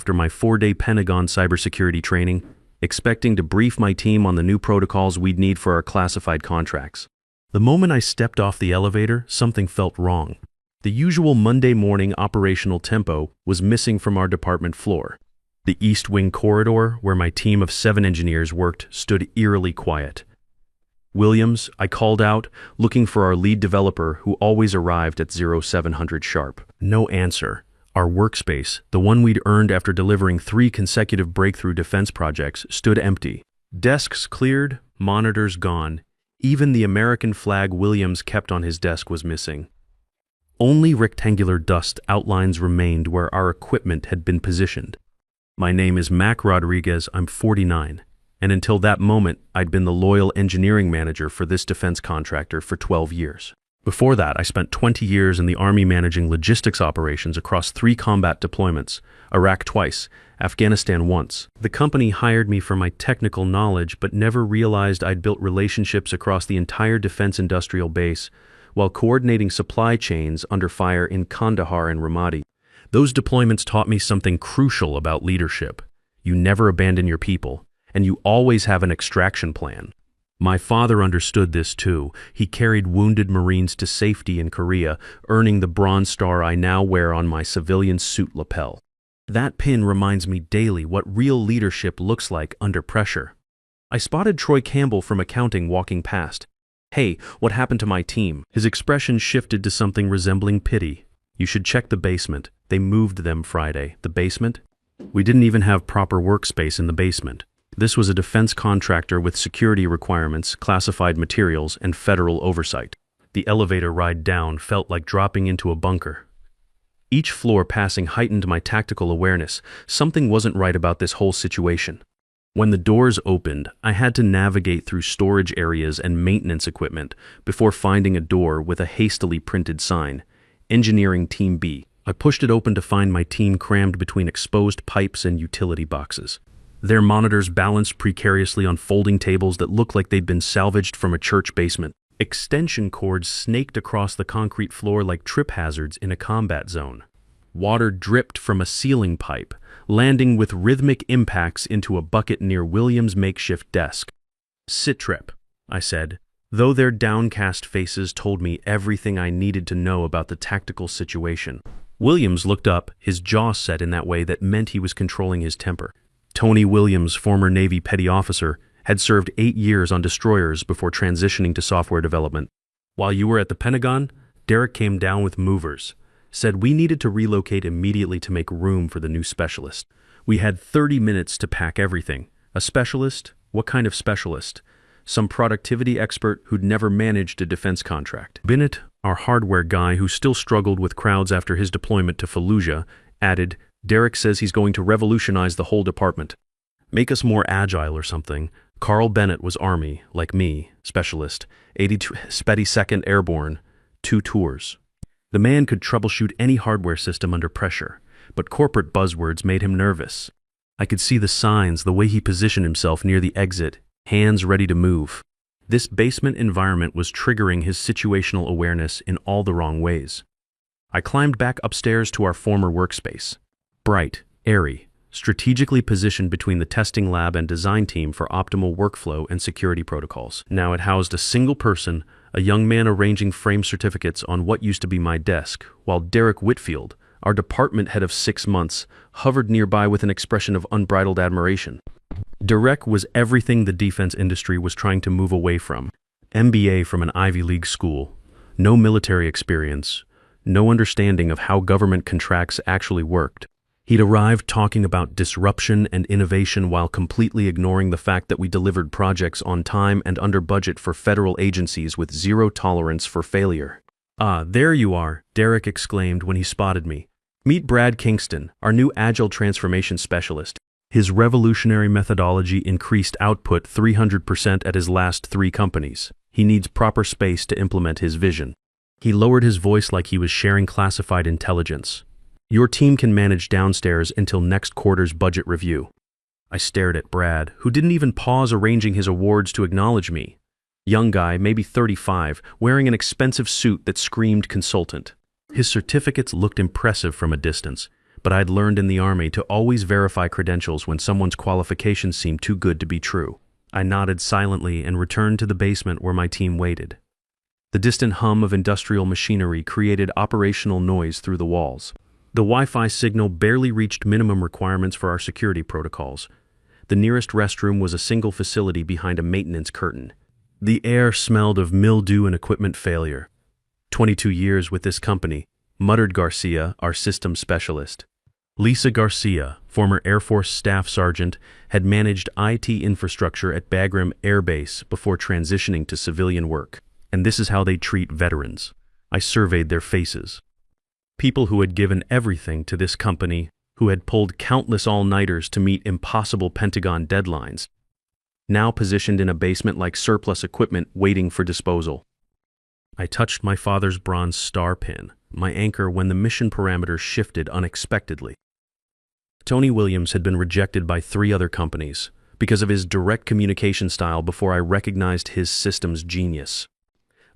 after my 4-day Pentagon cybersecurity training, expecting to brief my team on the new protocols we'd need for our classified contracts. The moment I stepped off the elevator, something felt wrong. The usual Monday morning operational tempo was missing from our department floor. The East Wing corridor, where my team of 7 engineers worked, stood eerily quiet. "Williams," I called out, looking for our lead developer who always arrived at 0700 sharp. No answer. Our workspace, the one we'd earned after delivering 3 consecutive breakthrough defense projects, stood empty. Desks cleared, monitors gone. Even the American flag Williams kept on his desk was missing. Only rectangular dust outlines remained where our equipment had been positioned. "My name is Mac Rodriguez, I'm 49, and until that moment, I'd been the loyal engineering manager for this defense contractor for 12 years. Before that, I spent 20 years in the Army managing logistics operations across 3 combat deployments, Iraq twice, Afghanistan once. The company hired me for my technical knowledge, but never realized I'd built relationships across the entire defense industrial base while coordinating supply chains under fire in Kandahar and Ramadi. Those deployments taught me something crucial about leadership. You never abandon your people, and you always have an extraction plan. My father understood this too. He carried wounded Marines to safety in Korea, earning the Bronze Star I now wear on my civilian suit lapel. That pin reminds me daily what real leadership looks like under pressure. I spotted Troy Campbell from accounting walking past. "Hey, what happened to my team?" His expression shifted to something resembling pity. "You should check the basement. They moved them Friday." The basement? We didn't even have proper workspace in the basement. This was a defense contractor with security requirements, classified materials, and federal oversight. The elevator ride down felt like dropping into a bunker. Each floor passing heightened my tactical awareness. Something wasn't right about this whole situation. When the doors opened, I had to navigate through storage areas and maintenance equipment before finding a door with a hastily printed sign, Engineering Team B. I pushed it open to find my team crammed between exposed pipes and utility boxes. Their monitors balanced precariously on folding tables that looked like they'd been salvaged from a church basement. Extension cords snaked across the concrete floor like trip hazards in a combat zone. Water dripped from a ceiling pipe, landing with rhythmic impacts into a bucket near Williams' makeshift desk. "Sit trip," I said, though their downcast faces told me everything I needed to know about the tactical situation. Williams looked up, his jaw set in that way that meant he was controlling his temper. Tony Williams, former Navy petty officer, had served 8 years on destroyers before transitioning to software development. "While you were at the Pentagon, Derek came down with movers, said we needed to relocate immediately to make room for the new specialist. We had 30 minutes to pack everything. A specialist? What kind of specialist? Some productivity expert who'd never managed a defense contract." Bennett, our hardware guy who still struggled with crowds after his deployment to Fallujah, added, "Derek says he's going to revolutionize the whole department. Make us more agile or something." Carl Bennett was Army, like me, specialist, 82nd Airborne, 2 tours. The man could troubleshoot any hardware system under pressure, but corporate buzzwords made him nervous. I could see the signs, the way he positioned himself near the exit, hands ready to move. This basement environment was triggering his situational awareness in all the wrong ways. I climbed back upstairs to our former workspace. Bright, airy, strategically positioned between the testing lab and design team for optimal workflow and security protocols. Now it housed a single person, a young man arranging frame certificates on what used to be my desk, while Derek Whitfield, our department head of 6 months, hovered nearby with an expression of unbridled admiration. Derek was everything the defense industry was trying to move away from. MBA from an Ivy League school, no military experience, no understanding of how government contracts actually worked. He'd arrived talking about disruption and innovation while completely ignoring the fact that we delivered projects on time and under budget for federal agencies with zero tolerance for failure. "Ah, there you are," Derek exclaimed when he spotted me. "Meet Brad Kingston, our new Agile Transformation Specialist. His revolutionary methodology increased output 300% at his last 3 companies. He needs proper space to implement his vision." He lowered his voice like he was sharing classified intelligence. "Your team can manage downstairs until next quarter's budget review." I stared at Brad, who didn't even pause arranging his awards to acknowledge me. Young guy, maybe 35, wearing an expensive suit that screamed consultant. His certificates looked impressive from a distance, but I'd learned in the Army to always verify credentials when someone's qualifications seemed too good to be true. I nodded silently and returned to the basement where my team waited. The distant hum of industrial machinery created operational noise through the walls. The Wi-Fi signal barely reached minimum requirements for our security protocols. The nearest restroom was a single facility behind a maintenance curtain. The air smelled of mildew and equipment failure. 22 years with this company, muttered Garcia, our systems specialist. Lisa Garcia, former Air Force Staff Sergeant, had managed IT infrastructure at Bagram Air Base before transitioning to civilian work. And this is how they treat veterans. I surveyed their faces. People who had given everything to this company, who had pulled countless all-nighters to meet impossible Pentagon deadlines, now positioned in a basement like surplus equipment waiting for disposal. I touched my father's bronze star pin, my anchor when the mission parameters shifted unexpectedly. Tony Williams had been rejected by 3 other companies because of his direct communication style before I recognized his system's genius.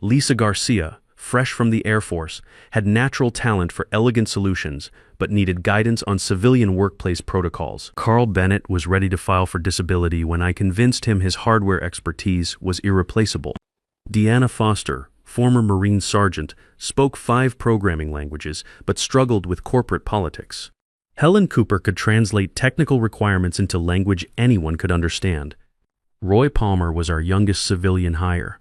Lisa Garcia, fresh from the Air Force, had natural talent for elegant solutions, but needed guidance on civilian workplace protocols. Carl Bennett was ready to file for disability when I convinced him his hardware expertise was irreplaceable. Deanna Foster, former Marine Sergeant, spoke 5 programming languages, but struggled with corporate politics. Helen Cooper could translate technical requirements into language anyone could understand. Roy Palmer was our youngest civilian hire.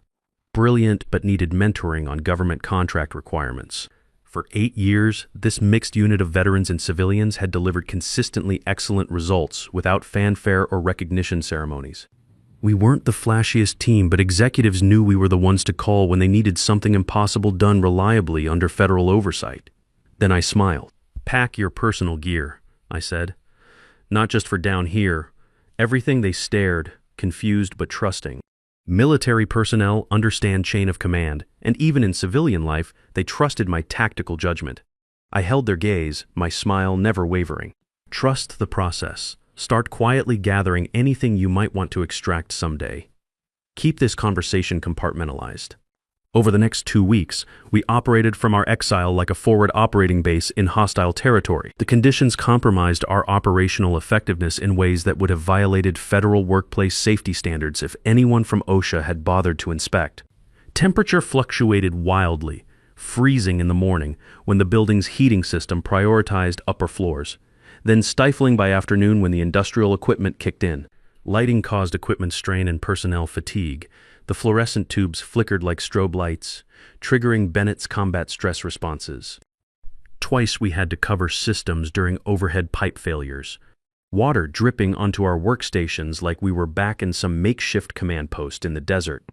Brilliant but needed mentoring on government contract requirements. For 8 years, this mixed unit of veterans and civilians had delivered consistently excellent results without fanfare or recognition ceremonies. We weren't the flashiest team, but executives knew we were the ones to call when they needed something impossible done reliably under federal oversight. Then I smiled. "Pack your personal gear," I said. "Not just for down here." Everything they stared, confused but trusting. Military personnel understand chain of command, and even in civilian life, they trusted my tactical judgment. I held their gaze, my smile never wavering. Trust the process. Start quietly gathering anything you might want to extract someday. Keep this conversation compartmentalized. Over the next 2 weeks, we operated from our exile like a forward operating base in hostile territory. The conditions compromised our operational effectiveness in ways that would have violated federal workplace safety standards if anyone from OSHA had bothered to inspect. Temperature fluctuated wildly, freezing in the morning when the building's heating system prioritized upper floors, then stifling by afternoon when the industrial equipment kicked in. Lighting caused equipment strain and personnel fatigue. The fluorescent tubes flickered like strobe lights, triggering Bennett's combat stress responses. Twice we had to cover systems during overhead pipe failures, water dripping onto our workstations like we were back in some makeshift command post in the desert.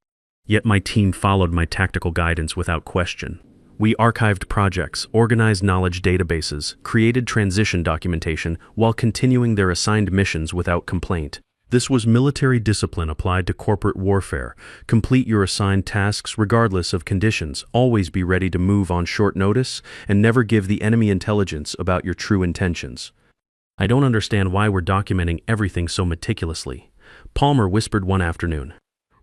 Yet my team followed my tactical guidance without question. We archived projects, organized knowledge databases, created transition documentation while continuing their assigned missions without complaint. This was military discipline applied to corporate warfare. Complete your assigned tasks regardless of conditions, always be ready to move on short notice, and never give the enemy intelligence about your true intentions. "I don't understand why we're documenting everything so meticulously," Palmer whispered one afternoon.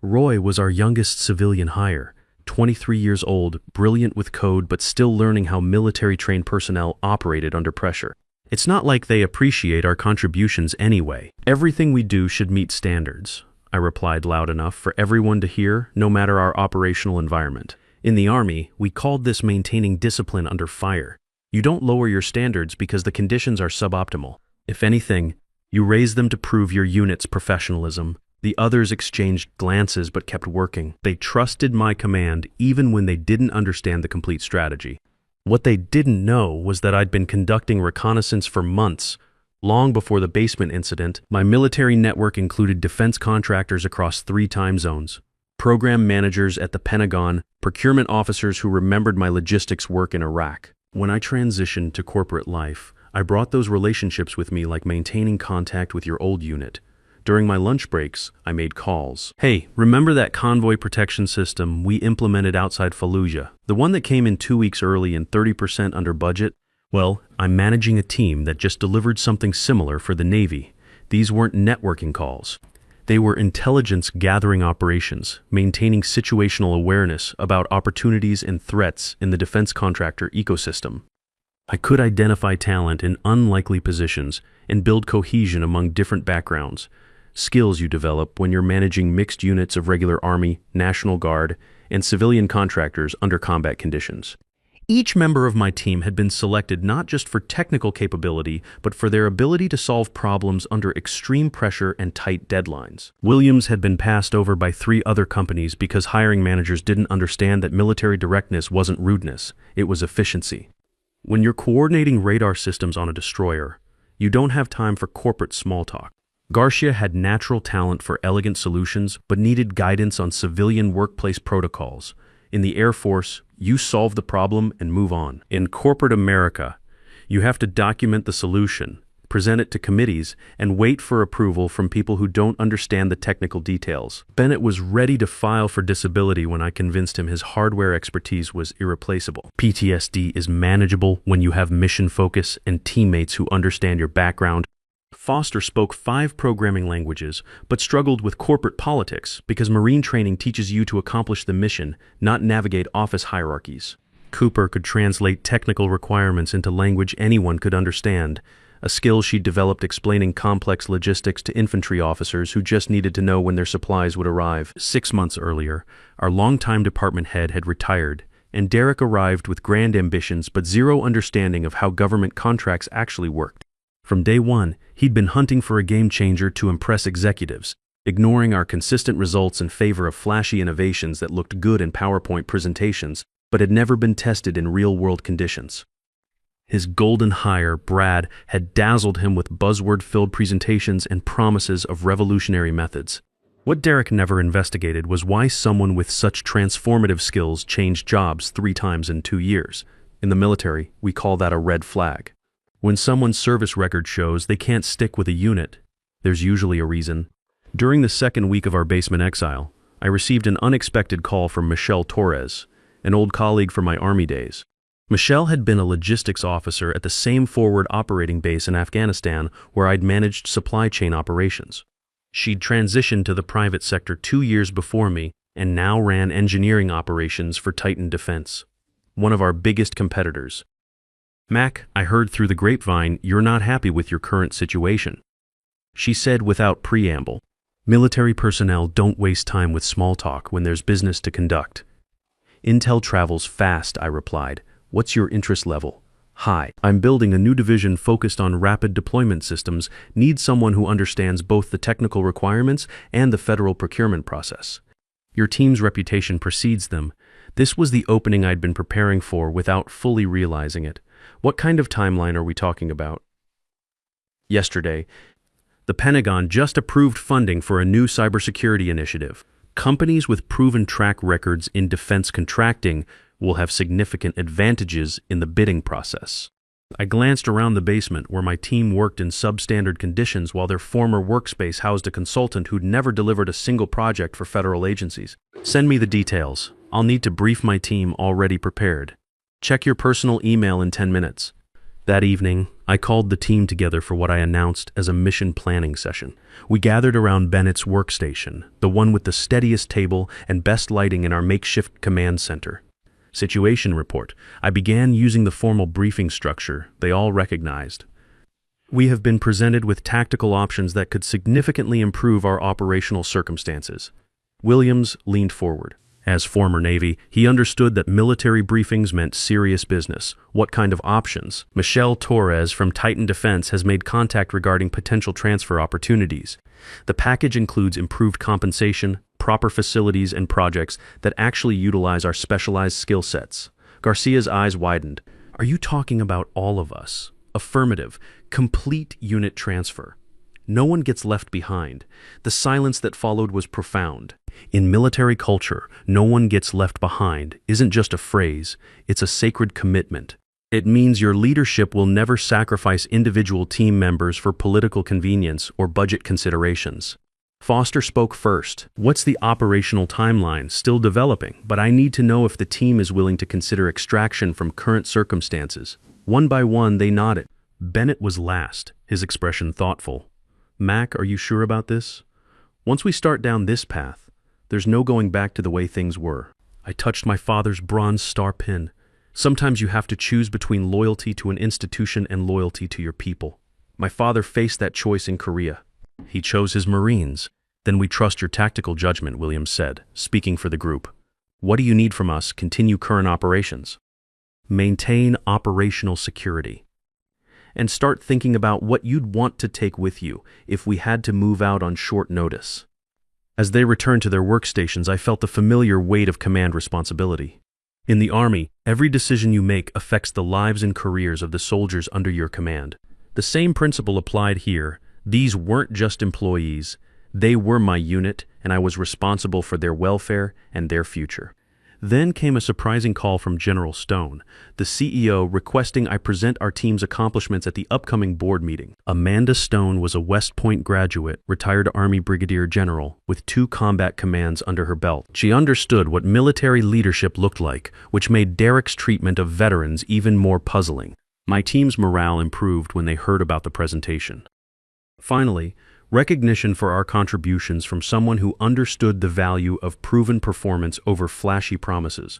Roy was our youngest civilian hire, 23 years old, brilliant with code but still learning how military-trained personnel operated under pressure. "It's not like they appreciate our contributions anyway. Everything we do should meet standards," I replied loud enough for everyone to hear, no matter our operational environment. In the Army, we called this maintaining discipline under fire. You don't lower your standards because the conditions are suboptimal. If anything, you raise them to prove your unit's professionalism. The others exchanged glances but kept working. They trusted my command even when they didn't understand the complete strategy. What they didn't know was that I'd been conducting reconnaissance for months. Long before the basement incident, my military network included defense contractors across 3 time zones, program managers at the Pentagon, procurement officers who remembered my logistics work in Iraq. When I transitioned to corporate life, I brought those relationships with me like maintaining contact with your old unit. During my lunch breaks, I made calls. "Hey, remember that convoy protection system we implemented outside Fallujah? The one that came in 2 weeks early and 30% under budget? Well, I'm managing a team that just delivered something similar for the Navy. These weren't networking calls. They were intelligence-gathering operations, maintaining situational awareness about opportunities and threats in the defense contractor ecosystem." I could identify talent in unlikely positions and build cohesion among different backgrounds, skills you develop when you're managing mixed units of regular Army, National Guard, and civilian contractors under combat conditions. Each member of my team had been selected not just for technical capability, but for their ability to solve problems under extreme pressure and tight deadlines. Williams had been passed over by 3 other companies because hiring managers didn't understand that military directness wasn't rudeness, it was efficiency. When you're coordinating radar systems on a destroyer, you don't have time for corporate small talk. Garcia had natural talent for elegant solutions, but needed guidance on civilian workplace protocols. In the Air Force, you solve the problem and move on. In corporate America, you have to document the solution, present it to committees, and wait for approval from people who don't understand the technical details. Bennett was ready to file for disability when I convinced him his hardware expertise was irreplaceable. PTSD is manageable when you have mission focus and teammates who understand your background. Foster spoke 5 programming languages, but struggled with corporate politics because Marine training teaches you to accomplish the mission, not navigate office hierarchies. Cooper could translate technical requirements into language anyone could understand, a skill she'd developed explaining complex logistics to infantry officers who just needed to know when their supplies would arrive. 6 months earlier, our longtime department head had retired, and Derek arrived with grand ambitions but zero understanding of how government contracts actually worked. From day one, he'd been hunting for a game changer to impress executives, ignoring our consistent results in favor of flashy innovations that looked good in PowerPoint presentations, but had never been tested in real-world conditions. His golden hire, Brad, had dazzled him with buzzword-filled presentations and promises of revolutionary methods. What Derek never investigated was why someone with such transformative skills changed jobs 3 times in 2 years. In the military, we call that a red flag. When someone's service record shows they can't stick with a unit, there's usually a reason. During the 2nd week of our basement exile, I received an unexpected call from Michelle Torres, an old colleague from my Army days. Michelle had been a logistics officer at the same forward operating base in Afghanistan where I'd managed supply chain operations. She'd transitioned to the private sector 2 years before me and now ran engineering operations for Titan Defense, one of our biggest competitors. "Mac, I heard through the grapevine you're not happy with your current situation," she said without preamble. "Military personnel don't waste time with small talk when there's business to conduct." "Intel travels fast," I replied. "What's your interest level?" "High. I'm building a new division focused on rapid deployment systems, need someone who understands both the technical requirements and the federal procurement process. Your team's reputation precedes them." This was the opening I'd been preparing for without fully realizing it. What kind of timeline are we talking about? Yesterday, the Pentagon just approved funding for a new cybersecurity initiative. Companies with proven track records in defense contracting will have significant advantages in the bidding process. I glanced around the basement where my team worked in substandard conditions while their former workspace housed a consultant who'd never delivered a single project for federal agencies. "Send me the details. I'll need to brief my team already prepared. Check your personal email in 10 minutes. That evening, I called the team together for what I announced as a mission planning session. We gathered around Bennett's workstation, the one with the steadiest table and best lighting in our makeshift command center. Situation report. I began using the formal briefing structure they all recognized. "We have been presented with tactical options that could significantly improve our operational circumstances." Williams leaned forward. As former Navy, he understood that military briefings meant serious business. "What kind of options?" "Michelle Torres from Titan Defense has made contact regarding potential transfer opportunities. The package includes improved compensation, proper facilities, and projects that actually utilize our specialized skill sets." Garcia's eyes widened. "Are you talking about all of us?" Affirmative. Complete unit transfer. No one gets left behind. The silence that followed was profound. In military culture, "no one gets left behind" isn't just a phrase, it's a sacred commitment. It means your leadership will never sacrifice individual team members for political convenience or budget considerations. Foster spoke first. "What's the operational timeline? Still developing, but I need to know if the team is willing to consider extraction from current circumstances." One by one, they nodded. Bennett was last, his expression thoughtful. "Mac, are you sure about this? Once we start down this path, there's no going back to the way things were." I touched my father's bronze star pin. Sometimes you have to choose between loyalty to an institution and loyalty to your people. My father faced that choice in Korea. He chose his Marines. Then we trust your tactical judgment, Williams said, speaking for the group. What do you need from us? Continue current operations. Maintain operational security. And start thinking about what you'd want to take with you if we had to move out on short notice. As they returned to their workstations, I felt the familiar weight of command responsibility. In the Army, every decision you make affects the lives and careers of the soldiers under your command. The same principle applied here. These weren't just employees. They were my unit, and I was responsible for their welfare and their future. Then came a surprising call from General Stone, the CEO, requesting I present our team's accomplishments at the upcoming board meeting. Amanda Stone was a West Point graduate, retired Army Brigadier General, with 2 combat commands under her belt. She understood what military leadership looked like, which made Derek's treatment of veterans even more puzzling. My team's morale improved when they heard about the presentation. Finally, recognition for our contributions from someone who understood the value of proven performance over flashy promises.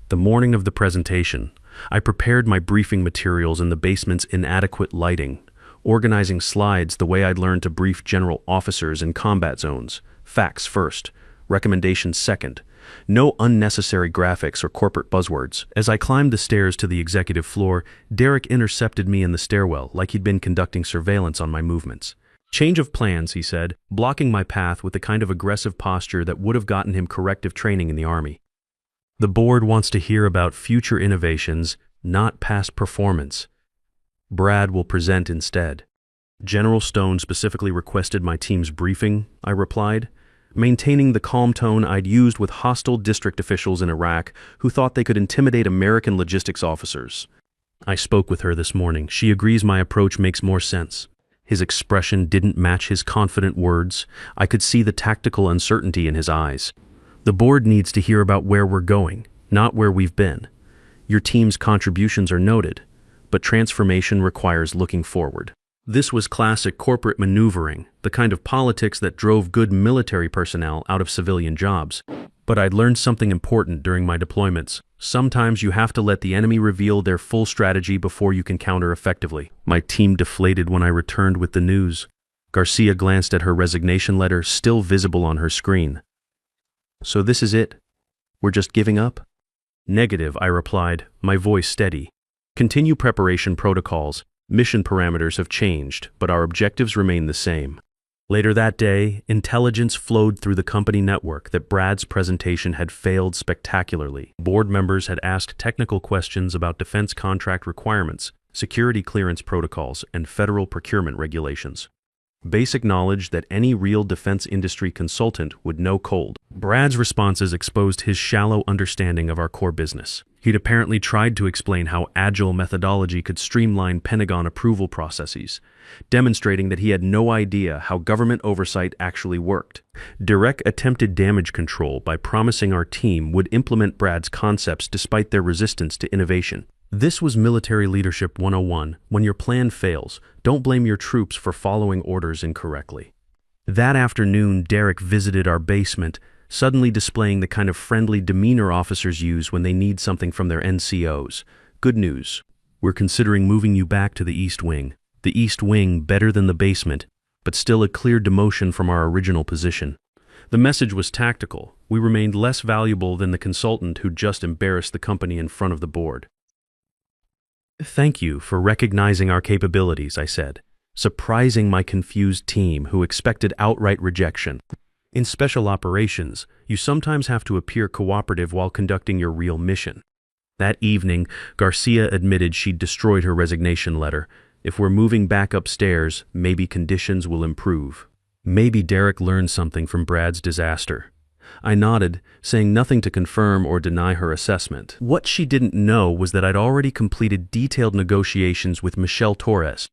The morning of the presentation, I prepared my briefing materials in the basement's inadequate lighting, organizing slides the way I'd learned to brief general officers in combat zones. Facts first, recommendations second. No unnecessary graphics or corporate buzzwords. As I climbed the stairs to the executive floor, Derek intercepted me in the stairwell like he'd been conducting surveillance on my movements. Change of plans, he said, blocking my path with the kind of aggressive posture that would have gotten him corrective training in the Army. The board wants to hear about future innovations, not past performance. Brad will present instead. General Stone specifically requested my team's briefing, I replied, maintaining the calm tone I'd used with hostile district officials in Iraq who thought they could intimidate American logistics officers. I spoke with her this morning. She agrees my approach makes more sense. His expression didn't match his confident words. I could see the tactical uncertainty in his eyes. The board needs to hear about where we're going, not where we've been. Your team's contributions are noted, but transformation requires looking forward. This was classic corporate maneuvering, the kind of politics that drove good military personnel out of civilian jobs. But I'd learned something important during my deployments. Sometimes you have to let the enemy reveal their full strategy before you can counter effectively. My team deflated when I returned with the news. Garcia glanced at her resignation letter, still visible on her screen. So this is it? We're just giving up? Negative, I replied, my voice steady. Continue preparation protocols. Mission parameters have changed, but our objectives remain the same. Later that day, intelligence flowed through the company network that Brad's presentation had failed spectacularly. Board members had asked technical questions about defense contract requirements, security clearance protocols, and federal procurement regulations. Basic knowledge that any real defense industry consultant would know cold. Brad's responses exposed his shallow understanding of our core business. He'd apparently tried to explain how agile methodology could streamline Pentagon approval processes, demonstrating that he had no idea how government oversight actually worked. Derek attempted damage control by promising our team would implement Brad's concepts despite their resistance to innovation. This was military leadership 101. When your plan fails, don't blame your troops for following orders incorrectly. That afternoon, Derek visited our basement, suddenly displaying the kind of friendly demeanor officers use when they need something from their NCOs. Good news. We're considering moving you back to the East Wing. The East Wing better than the basement, but still a clear demotion from our original position. The message was tactical. We remained less valuable than the consultant who'd just embarrassed the company in front of the board. Thank you for recognizing our capabilities, I said, surprising my confused team who expected outright rejection. In special operations, you sometimes have to appear cooperative while conducting your real mission. That evening, Garcia admitted she'd destroyed her resignation letter. If we're moving back upstairs, maybe conditions will improve. Maybe Derek learned something from Brad's disaster. I nodded, saying nothing to confirm or deny her assessment. What she didn't know was that I'd already completed detailed negotiations with Michelle Torres.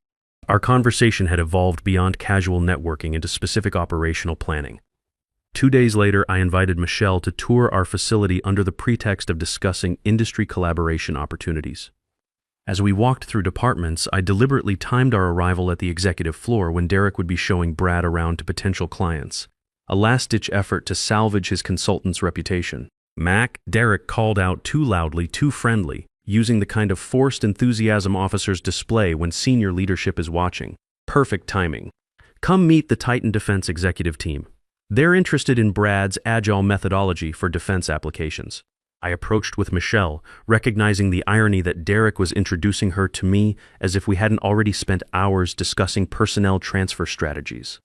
Our conversation had evolved beyond casual networking into specific operational planning. 2 days later, I invited Michelle to tour our facility under the pretext of discussing industry collaboration opportunities. As we walked through departments, I deliberately timed our arrival at the executive floor when Derek would be showing Brad around to potential clients. A last-ditch effort to salvage his consultant's reputation. Mac, Derek called out too loudly, too friendly. using the kind of forced enthusiasm officers display when senior leadership is watching. Perfect timing. Come meet the Titan Defense executive team. They're interested in Brad's agile methodology for defense applications. I approached with Michelle, recognizing the irony that Derek was introducing her to me as if we hadn't already spent hours discussing personnel transfer strategies.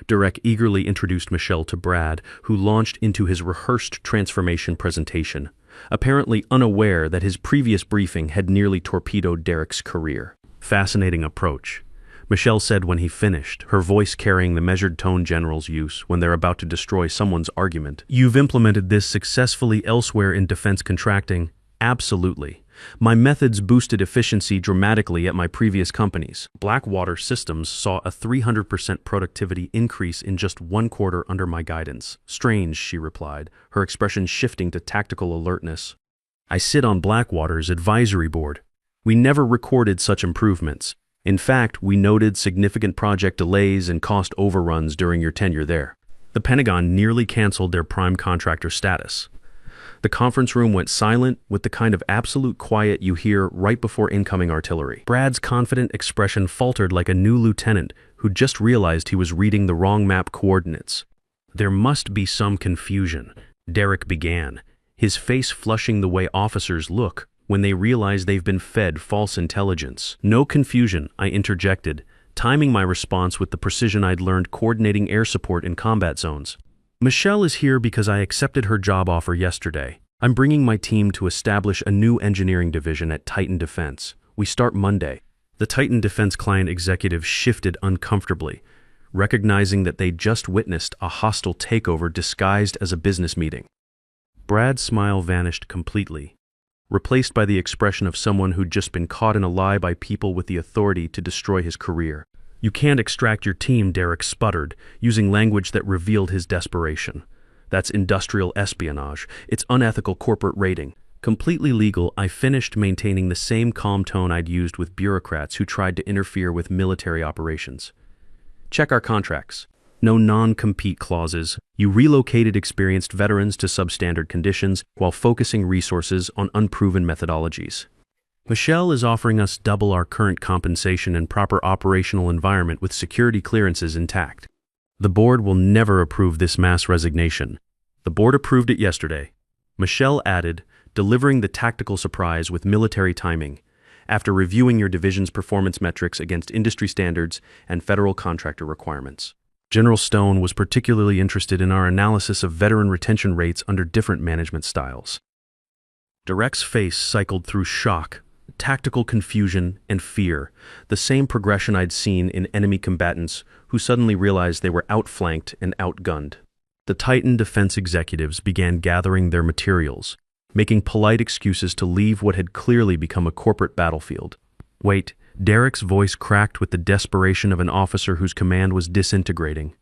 Derek eagerly introduced Michelle to Brad, who launched into his rehearsed transformation presentation, apparently unaware that his previous briefing had nearly torpedoed Derek's career. Fascinating approach, Michelle said when he finished, her voice carrying the measured tone generals use when they're about to destroy someone's argument. You've implemented this successfully elsewhere in defense contracting? Absolutely. My methods boosted efficiency dramatically at my previous companies. Blackwater Systems saw a 300% productivity increase in just 1 quarter under my guidance. Strange, she replied, her expression shifting to tactical alertness. I sit on Blackwater's advisory board. We never recorded such improvements. In fact, we noted significant project delays and cost overruns during your tenure there. The Pentagon nearly canceled their prime contractor status. The conference room went silent with the kind of absolute quiet you hear right before incoming artillery. Brad's confident expression faltered like a new lieutenant who just realized he was reading the wrong map coordinates. There must be some confusion, Derek began, his face flushing the way officers look when they realize they've been fed false intelligence. No confusion, I interjected, timing my response with the precision I'd learned coordinating air support in combat zones. Michelle is here because I accepted her job offer yesterday. I'm bringing my team to establish a new engineering division at Titan Defense. We start Monday. The Titan Defense client executive shifted uncomfortably, recognizing that they'd just witnessed a hostile takeover disguised as a business meeting. Brad's smile vanished completely, replaced by the expression of someone who'd just been caught in a lie by people with the authority to destroy his career. You can't extract your team, Derek sputtered, using language that revealed his desperation. That's industrial espionage. It's unethical corporate raiding. Completely legal, I finished maintaining the same calm tone I'd used with bureaucrats who tried to interfere with military operations. Check our contracts. No non-compete clauses. You relocated experienced veterans to substandard conditions while focusing resources on unproven methodologies. Michelle is offering us double our current compensation and proper operational environment with security clearances intact. The board will never approve this mass resignation. The board approved it yesterday. Michelle added, delivering the tactical surprise with military timing, after reviewing your division's performance metrics against industry standards and federal contractor requirements. General Stone was particularly interested in our analysis of veteran retention rates under different management styles. Derek's face cycled through shock, tactical confusion, and fear, the same progression I'd seen in enemy combatants who suddenly realized they were outflanked and outgunned. The Titan Defense executives began gathering their materials, making polite excuses to leave what had clearly become a corporate battlefield. Wait, Derek's voice cracked with the desperation of an officer whose command was disintegrating.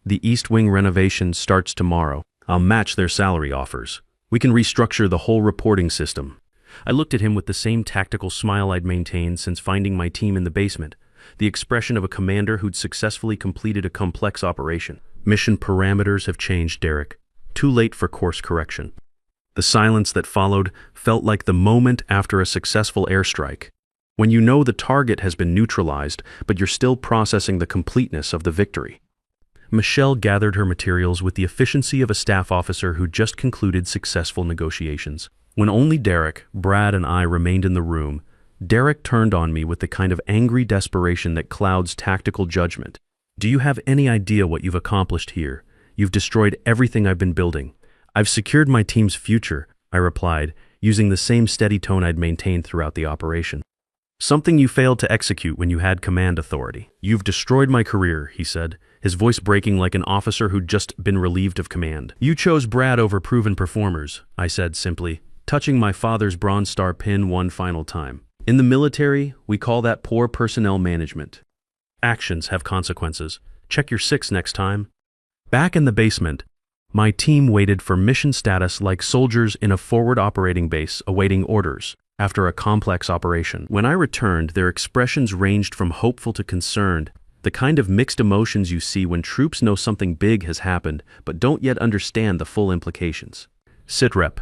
The East Wing renovation starts tomorrow. I'll match their salary offers. We can restructure the whole reporting system. I looked at him with the same tactical smile I'd maintained since finding my team in the basement, the expression of a commander who'd successfully completed a complex operation. Mission parameters have changed, Derek. Too late for course correction. The silence that followed felt like the moment after a successful airstrike, when you know the target has been neutralized, but you're still processing the completeness of the victory. Michelle gathered her materials with the efficiency of a staff officer who just concluded successful negotiations. When only Derek, Brad, and I remained in the room, Derek turned on me with the kind of angry desperation that clouds tactical judgment. Do you have any idea what you've accomplished here? You've destroyed everything I've been building. I've secured my team's future, I replied, using the same steady tone I'd maintained throughout the operation. Something you failed to execute when you had command authority. You've destroyed my career, he said, his voice breaking like an officer who'd just been relieved of command. You chose Brad over proven performers, I said simply, touching my father's Bronze Star pin one final time. In the military, we call that poor personnel management. Actions have consequences. Check your 6 next time. Back in the basement, my team waited for mission status like soldiers in a forward operating base awaiting orders after a complex operation. When I returned, their expressions ranged from hopeful to concerned, the kind of mixed emotions you see when troops know something big has happened but don't yet understand the full implications. Sitrep,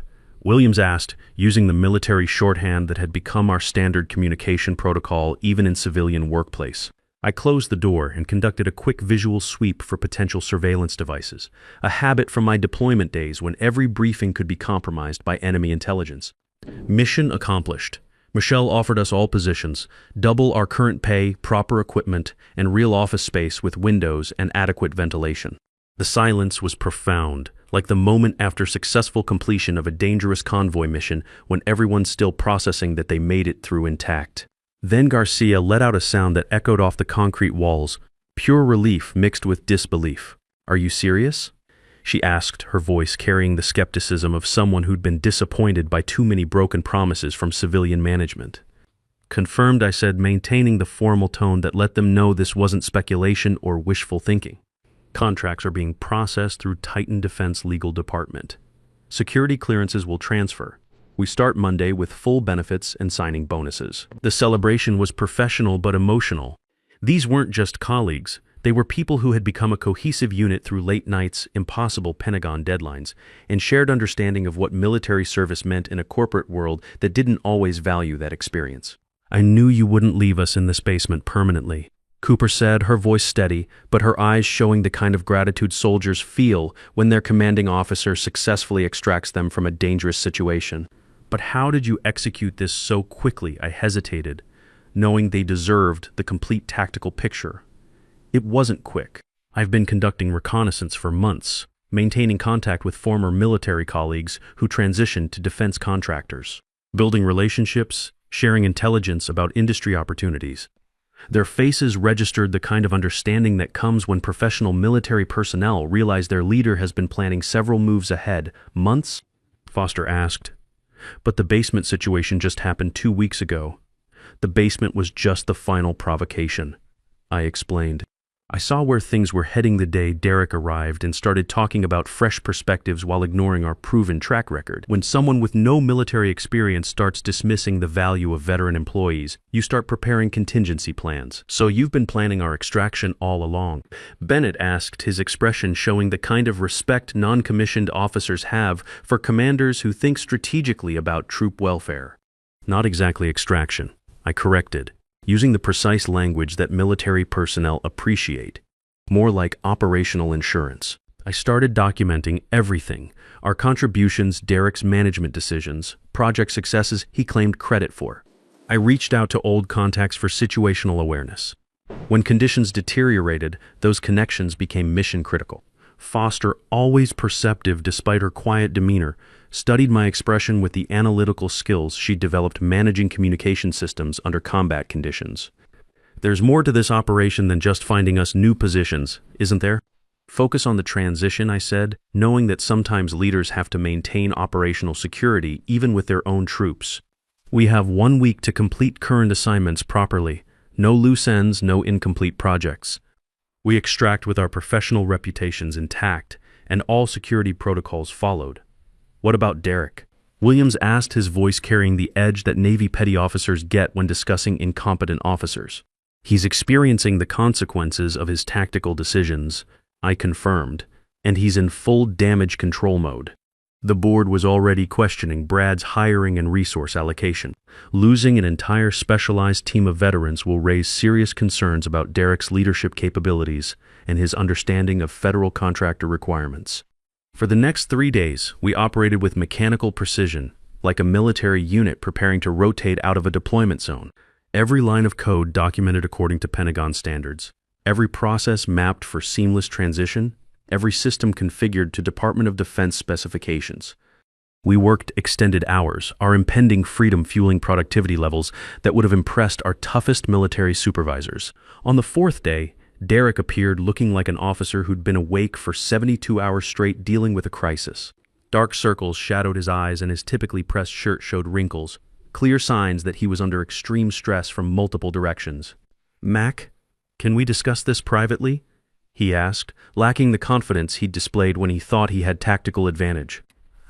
Williams asked, using the military shorthand that had become our standard communication protocol even in civilian workplace. I closed the door and conducted a quick visual sweep for potential surveillance devices, a habit from my deployment days when every briefing could be compromised by enemy intelligence. Mission accomplished. Michelle offered us all positions, double our current pay, proper equipment, and real office space with windows and adequate ventilation. The silence was profound, like the moment after successful completion of a dangerous convoy mission when everyone's still processing that they made it through intact. Then Garcia let out a sound that echoed off the concrete walls, pure relief mixed with disbelief. "Are you serious?" she asked, her voice carrying the skepticism of someone who'd been disappointed by too many broken promises from civilian management. "Confirmed," I said, maintaining the formal tone that let them know this wasn't speculation or wishful thinking. "Contracts are being processed through Titan Defense Legal Department. Security clearances will transfer. We start Monday with full benefits and signing bonuses." The celebration was professional but emotional. These weren't just colleagues. They were people who had become a cohesive unit through late nights, impossible Pentagon deadlines, and shared understanding of what military service meant in a corporate world that didn't always value that experience. "I knew you wouldn't leave us in this basement permanently," Cooper said, her voice steady, but her eyes showing the kind of gratitude soldiers feel when their commanding officer successfully extracts them from a dangerous situation. "But how did you execute this so quickly?" I hesitated, knowing they deserved the complete tactical picture. "It wasn't quick. I've been conducting reconnaissance for months, maintaining contact with former military colleagues who transitioned to defense contractors, building relationships, sharing intelligence about industry opportunities." Their faces registered the kind of understanding that comes when professional military personnel realize their leader has been planning several moves ahead. "Months?" Foster asked. "But the basement situation just happened 2 weeks ago." "The basement was just the final provocation," I explained. I saw where things were heading the day Derek arrived and started talking about fresh perspectives while ignoring our proven track record. When someone with no military experience starts dismissing the value of veteran employees, you start preparing contingency plans. "So you've been planning our extraction all along?" Bennett asked, his expression showing the kind of respect non-commissioned officers have for commanders who think strategically about troop welfare. "Not exactly extraction," I corrected, using the precise language that military personnel appreciate, more like operational insurance. I started documenting everything, our contributions, Derek's management decisions, project successes he claimed credit for. I reached out to old contacts for situational awareness. When conditions deteriorated, those connections became mission critical. Foster, always perceptive despite her quiet demeanor, studied my expression with the analytical skills she'd developed managing communication systems under combat conditions. "There's more to this operation than just finding us new positions, isn't there?" "Focus on the transition," I said, knowing that sometimes leaders have to maintain operational security even with their own troops. "We have 1 week to complete current assignments properly. No loose ends, no incomplete projects. We extract with our professional reputations intact, and all security protocols followed." "What about Derek?" Williams asked, his voice carrying the edge that Navy petty officers get when discussing incompetent officers. "He's experiencing the consequences of his tactical decisions," I confirmed, "and he's in full damage control mode." The board was already questioning Brad's hiring and resource allocation. Losing an entire specialized team of veterans will raise serious concerns about Derek's leadership capabilities and his understanding of federal contractor requirements. For the next 3 days, we operated with mechanical precision, like a military unit preparing to rotate out of a deployment zone. Every line of code documented according to Pentagon standards, every process mapped for seamless transition, every system configured to Department of Defense specifications. We worked extended hours, our impending freedom fueling productivity levels that would have impressed our toughest military supervisors. On the 4th day, Derek appeared looking like an officer who'd been awake for 72 hours straight dealing with a crisis. Dark circles shadowed his eyes and his typically pressed shirt showed wrinkles, clear signs that he was under extreme stress from multiple directions. "Mac, can we discuss this privately?" he asked, lacking the confidence he'd displayed when he thought he had tactical advantage.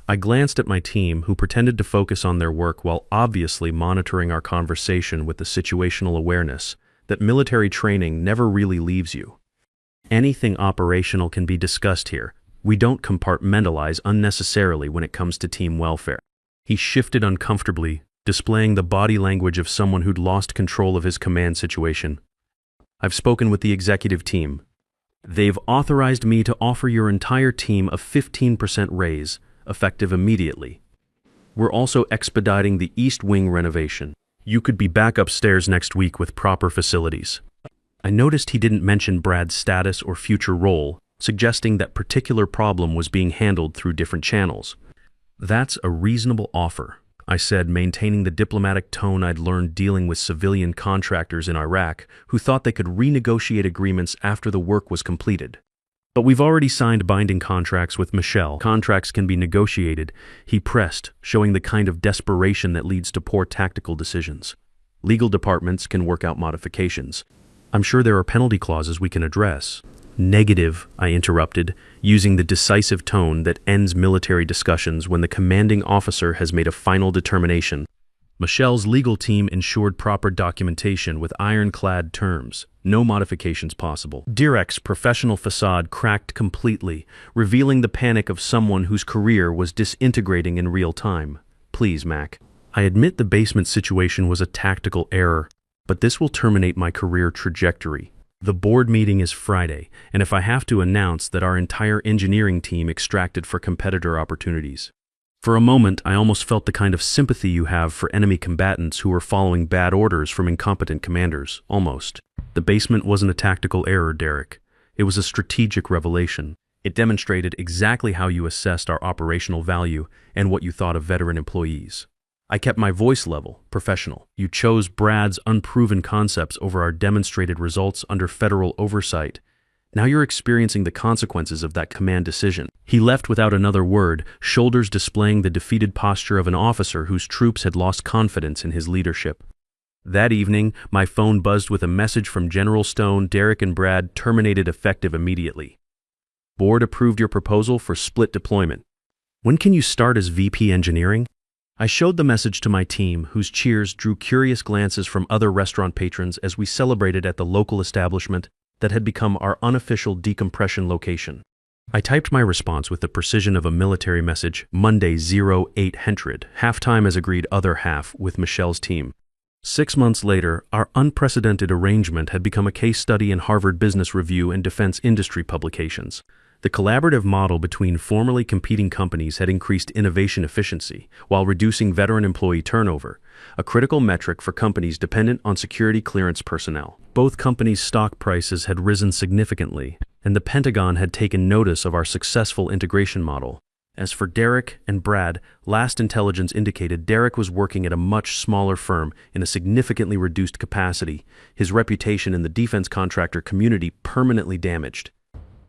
I glanced at my team, who pretended to focus on their work while obviously monitoring our conversation with the situational awareness that military training never really leaves you. "Anything operational can be discussed here. We don't compartmentalize unnecessarily when it comes to team welfare." He shifted uncomfortably, displaying the body language of someone who'd lost control of his command situation. "I've spoken with the executive team. They've authorized me to offer your entire team a 15% raise, effective immediately. We're also expediting the East Wing renovation. You could be back upstairs next week with proper facilities." I noticed he didn't mention Brad's status or future role, suggesting that particular problem was being handled through different channels. "That's a reasonable offer," I said, maintaining the diplomatic tone I'd learned dealing with civilian contractors in Iraq who thought they could renegotiate agreements after the work was completed. "But we've already signed binding contracts with Michelle. Contracts can be negotiated," he pressed, showing the kind of desperation that leads to poor tactical decisions. "Legal departments can work out modifications. I'm sure there are penalty clauses we can address." "Negative," I interrupted, using the decisive tone that ends military discussions when the commanding officer has made a final determination. Michelle's legal team ensured proper documentation with ironclad terms. No modifications possible. Derek's professional facade cracked completely, revealing the panic of someone whose career was disintegrating in real time. "Please, Mac. I admit the basement situation was a tactical error, but this will terminate my career trajectory. The board meeting is Friday, and if I have to announce that our entire engineering team extracted for competitor opportunities." For a moment, I almost felt the kind of sympathy you have for enemy combatants who are following bad orders from incompetent commanders, almost. "The basement wasn't a tactical error, Derek. It was a strategic revelation. It demonstrated exactly how you assessed our operational value and what you thought of veteran employees. I kept my voice level, professional. You chose Brad's unproven concepts over our demonstrated results under federal oversight. Now you're experiencing the consequences of that command decision." He left without another word, shoulders displaying the defeated posture of an officer whose troops had lost confidence in his leadership. That evening, my phone buzzed with a message from General Stone. "Derek and Brad terminated effective immediately. Board approved your proposal for split deployment. When can you start as VP Engineering?" I showed the message to my team, whose cheers drew curious glances from other restaurant patrons as we celebrated at the local establishment that had become our unofficial decompression location. I typed my response with the precision of a military message: Monday 0800, halftime as agreed, other half with Michelle's team. 6 months later, our unprecedented arrangement had become a case study in Harvard Business Review and defense industry publications. The collaborative model between formerly competing companies had increased innovation efficiency while reducing veteran employee turnover, a critical metric for companies dependent on security clearance personnel. Both companies' stock prices had risen significantly, and the Pentagon had taken notice of our successful integration model. As for Derek and Brad, last intelligence indicated Derek was working at a much smaller firm in a significantly reduced capacity, his reputation in the defense contractor community permanently damaged.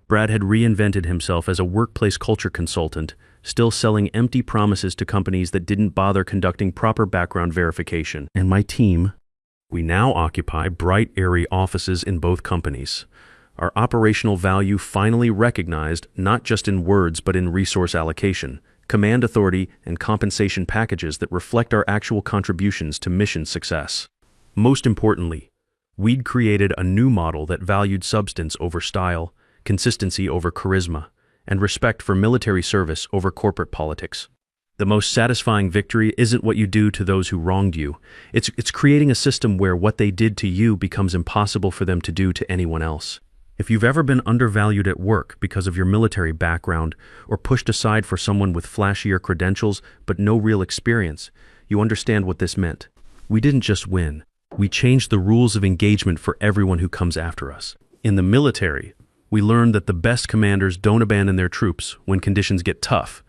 Brad had reinvented himself as a workplace culture consultant, still selling empty promises to companies that didn't bother conducting proper background verification. And my team, we now occupy bright, airy offices in both companies. Our operational value finally recognized not just in words but in resource allocation, command authority, and compensation packages that reflect our actual contributions to mission success. Most importantly, we'd created a new model that valued substance over style, consistency over charisma, and respect for military service over corporate politics. The most satisfying victory isn't what you do to those who wronged you. It's creating a system where what they did to you becomes impossible for them to do to anyone else. If you've ever been undervalued at work because of your military background or pushed aside for someone with flashier credentials but no real experience, you understand what this meant. We didn't just win. We changed the rules of engagement for everyone who comes after us. In the military, we learned that the best commanders don't abandon their troops when conditions get tough.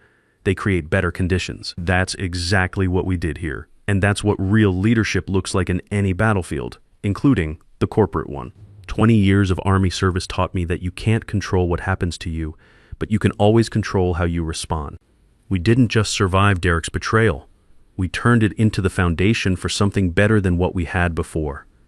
They create better conditions. That's exactly what we did here. And that's what real leadership looks like in any battlefield, including the corporate one. 20 years of Army service taught me that you can't control what happens to you, but you can always control how you respond. We didn't just survive Derek's betrayal. We turned it into the foundation for something better than what we had before.